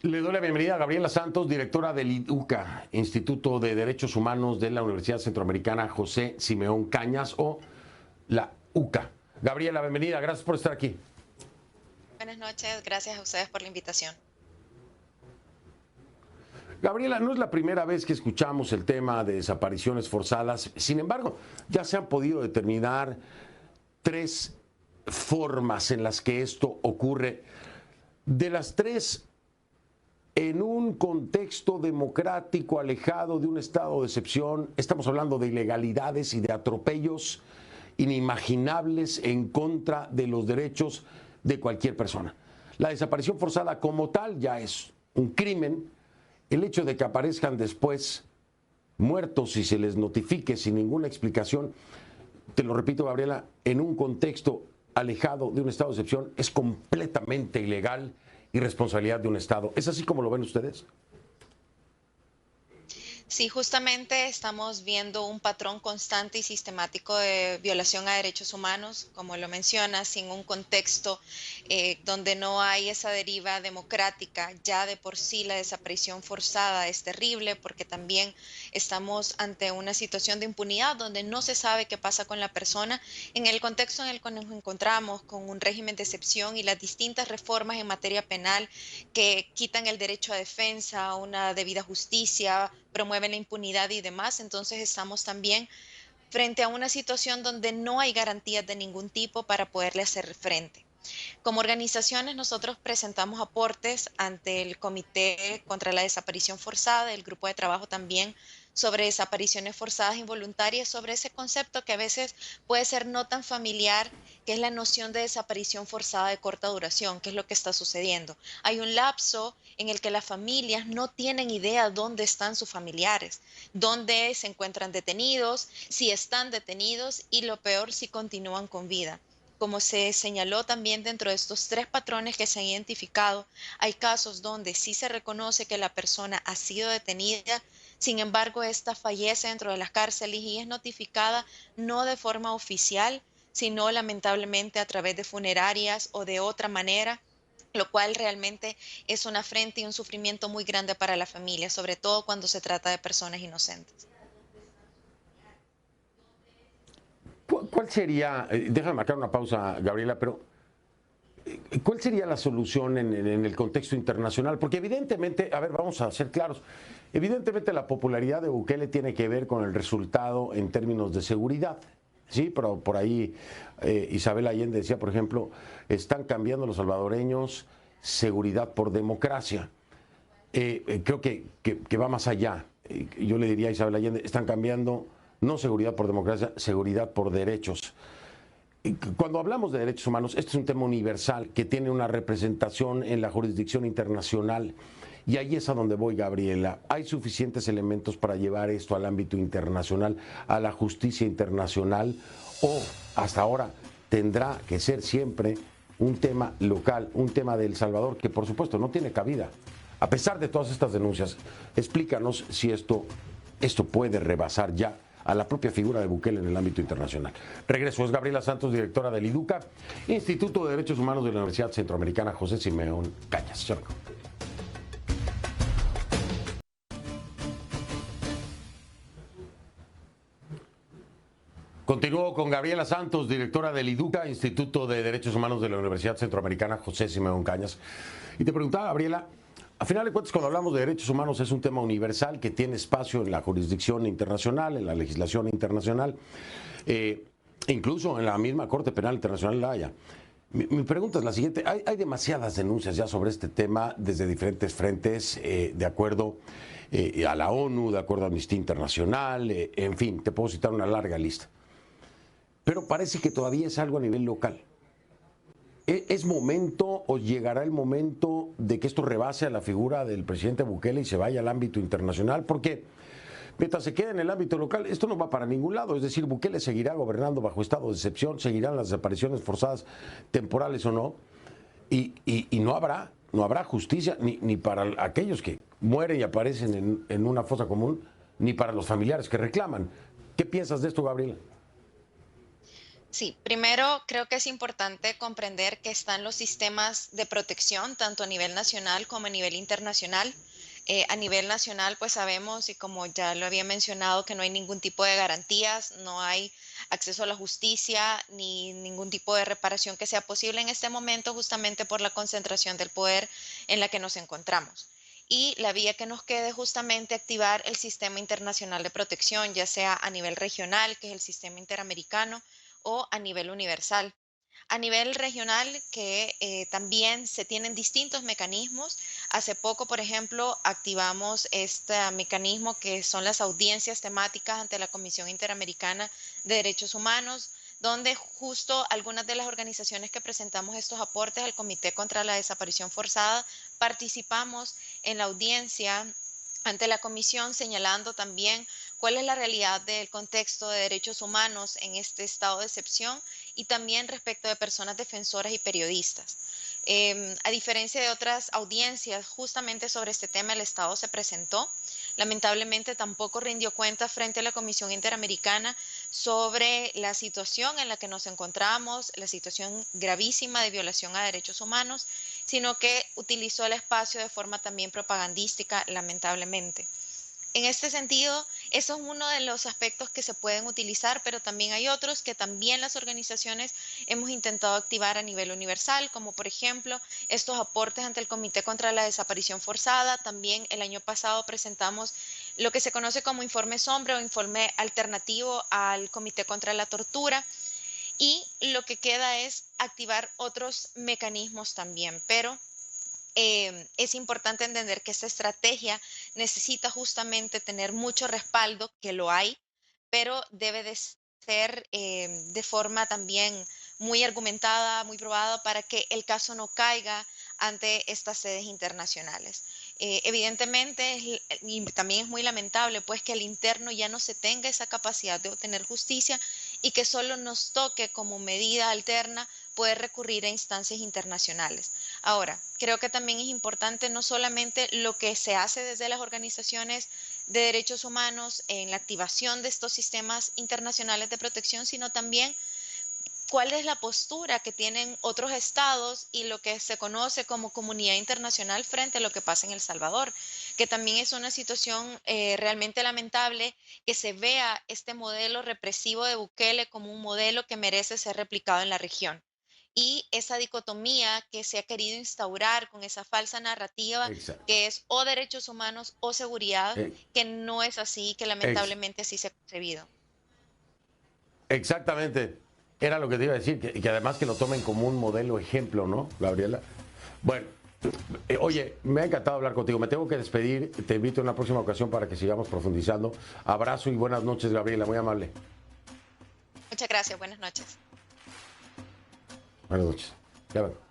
Le doy la bienvenida a Gabriela Santos, directora del IDUCA, Instituto de Derechos Humanos de la Universidad Centroamericana José Simeón Cañas, o la UCA. Gabriela, bienvenida, gracias por estar aquí. Buenas noches, gracias a ustedes por la invitación. Gabriela, no es la primera vez que escuchamos el tema de desapariciones forzadas. Sin embargo, ya se han podido determinar tres formas en las que esto ocurre. De las tres, en un contexto democrático alejado de un estado de excepción, estamos hablando de ilegalidades y de atropellos inimaginables en contra de los derechos de cualquier persona. La desaparición forzada como tal ya es un crimen. El hecho de que aparezcan después muertos y se les notifique sin ninguna explicación, te lo repito, Gabriela, en un contexto alejado de un estado de excepción es completamente ilegal y responsabilidad de un estado. ¿Es así como lo ven ustedes? Sí, justamente estamos viendo un patrón constante y sistemático de violación a derechos humanos, como lo mencionas, sin un contexto donde no hay esa deriva democrática. Ya de por sí la desaparición forzada es terrible porque también estamos ante una situación de impunidad donde no se sabe qué pasa con la persona en el contexto en el que nos encontramos con un régimen de excepción y las distintas reformas en materia penal que quitan el derecho a defensa, a una debida justicia, promueven la impunidad y demás. Entonces estamos también frente a una situación donde no hay garantías de ningún tipo para poderle hacer frente. Como organizaciones, nosotros presentamos aportes ante el Comité contra la Desaparición Forzada, el grupo de trabajo también sobre desapariciones forzadas involuntarias, sobre ese concepto que a veces puede ser no tan familiar, que es la noción de desaparición forzada de corta duración, que es lo que está sucediendo. Hay un lapso en el que las familias no tienen idea dónde están sus familiares, dónde se encuentran detenidos, si están detenidos y lo peor, si continúan con vida. Como se señaló también dentro de estos tres patrones que se han identificado, hay casos donde sí se reconoce que la persona ha sido detenida, sin embargo, esta fallece dentro de las cárceles y es notificada no de forma oficial, sino lamentablemente a través de funerarias o de otra manera, lo cual realmente es una afrenta y un sufrimiento muy grande para la familia, sobre todo cuando se trata de personas inocentes. ¿Cuál sería, déjame marcar una pausa, Gabriela, pero ¿cuál sería la solución en el contexto internacional? Porque evidentemente, a ver, vamos a ser claros, evidentemente la popularidad de Bukele tiene que ver con el resultado en términos de seguridad. Sí, pero por ahí Isabel Allende decía, por ejemplo, están cambiando los salvadoreños seguridad por democracia. Creo que va más allá. Yo le diría a Isabel Allende, están cambiando no seguridad por democracia, seguridad por derechos. Cuando hablamos de derechos humanos, este es un tema universal que tiene una representación en la jurisdicción internacional. Y ahí es a donde voy, Gabriela. ¿Hay suficientes elementos para llevar esto al ámbito internacional, a la justicia internacional? ¿O hasta ahora tendrá que ser siempre un tema local, un tema de El Salvador, que por supuesto no tiene cabida? A pesar de todas estas denuncias, explícanos si esto puede rebasar ya a la propia figura de Bukele en el ámbito internacional. Regreso, es Gabriela Santos, directora del IDUCA, Instituto de Derechos Humanos de la Universidad Centroamericana José Simeón Cañas. Continúo con Gabriela Santos, directora del IDUCA, Instituto de Derechos Humanos de la Universidad Centroamericana José Simeón Cañas. Y te preguntaba, Gabriela, a final de cuentas, cuando hablamos de derechos humanos es un tema universal que tiene espacio en la jurisdicción internacional, en la legislación internacional, incluso en la misma Corte Penal Internacional de La Haya. Mi pregunta es la siguiente. Hay demasiadas denuncias ya sobre este tema desde diferentes frentes, de acuerdo a la ONU, de acuerdo a Amnistía Internacional, en fin, te puedo citar una larga lista. Pero parece que todavía es algo a nivel local. ¿Es momento o llegará el momento de que esto rebase a la figura del presidente Bukele y se vaya al ámbito internacional? Porque mientras se quede en el ámbito local, esto no va para ningún lado. Es decir, Bukele seguirá gobernando bajo estado de excepción, seguirán las desapariciones forzadas, temporales o no, y no habrá justicia ni para aquellos que mueren y aparecen en una fosa común, ni para los familiares que reclaman. ¿Qué piensas de esto, Gabriela? Sí, primero creo que es importante comprender que están los sistemas de protección, tanto a nivel nacional como a nivel internacional. A nivel nacional, pues sabemos, y como ya lo había mencionado, que no hay ningún tipo de garantías, no hay acceso a la justicia, ni ningún tipo de reparación que sea posible en este momento, justamente por la concentración del poder en la que nos encontramos. Y la vía que nos quede es justamente activar el sistema internacional de protección, ya sea a nivel regional, que es el sistema interamericano, o a nivel universal. A nivel regional, que también se tienen distintos mecanismos. Hace poco, por ejemplo, activamos este mecanismo que son las audiencias temáticas ante la Comisión Interamericana de Derechos Humanos, donde justo algunas de las organizaciones que presentamos estos aportes al Comité contra la Desaparición Forzada participamos en la audiencia ante la comisión, señalando también cuál es la realidad del contexto de derechos humanos en este estado de excepción y también respecto de personas defensoras y periodistas. A diferencia de otras audiencias justamente sobre este tema, el Estado se presentó. Lamentablemente tampoco rindió cuenta frente a la Comisión Interamericana sobre la situación en la que nos encontramos, la situación gravísima de violación a derechos humanos, sino que utilizó el espacio de forma también propagandística, lamentablemente. En este sentido, eso es uno de los aspectos que se pueden utilizar, pero también hay otros que también las organizaciones hemos intentado activar a nivel universal, como por ejemplo estos aportes ante el Comité contra la Desaparición Forzada. También el año pasado presentamos lo que se conoce como informe sombra o informe alternativo al Comité contra la Tortura. Y lo que queda es activar otros mecanismos también, pero es importante entender que esta estrategia necesita justamente tener mucho respaldo, que lo hay, pero debe de ser de forma también muy argumentada, muy probada para que el caso no caiga ante estas sedes internacionales. Evidentemente, y también es muy lamentable, pues que el interno ya no se tenga esa capacidad de obtener justicia y que solo nos toque como medida alterna poder recurrir a instancias internacionales. Ahora, creo que también es importante no solamente lo que se hace desde las organizaciones de derechos humanos en la activación de estos sistemas internacionales de protección, sino también cuál es la postura que tienen otros estados y lo que se conoce como comunidad internacional frente a lo que pasa en El Salvador, que también es una situación realmente lamentable que se vea este modelo represivo de Bukele como un modelo que merece ser replicado en la región. Y esa dicotomía que se ha querido instaurar con esa falsa narrativa Exacto. que es o derechos humanos o seguridad, Eh, que no es así, que ex- lamentablemente así se ha concebido. Exactamente. Era lo que te iba a decir, que además que lo tomen como un modelo ejemplo, ¿no, Gabriela? Bueno, oye, me ha encantado hablar contigo. Me tengo que despedir. Te invito en una próxima ocasión para que sigamos profundizando. Abrazo y buenas noches, Gabriela. Muy amable. Muchas gracias, buenas noches. Buenas noches. Ya ven.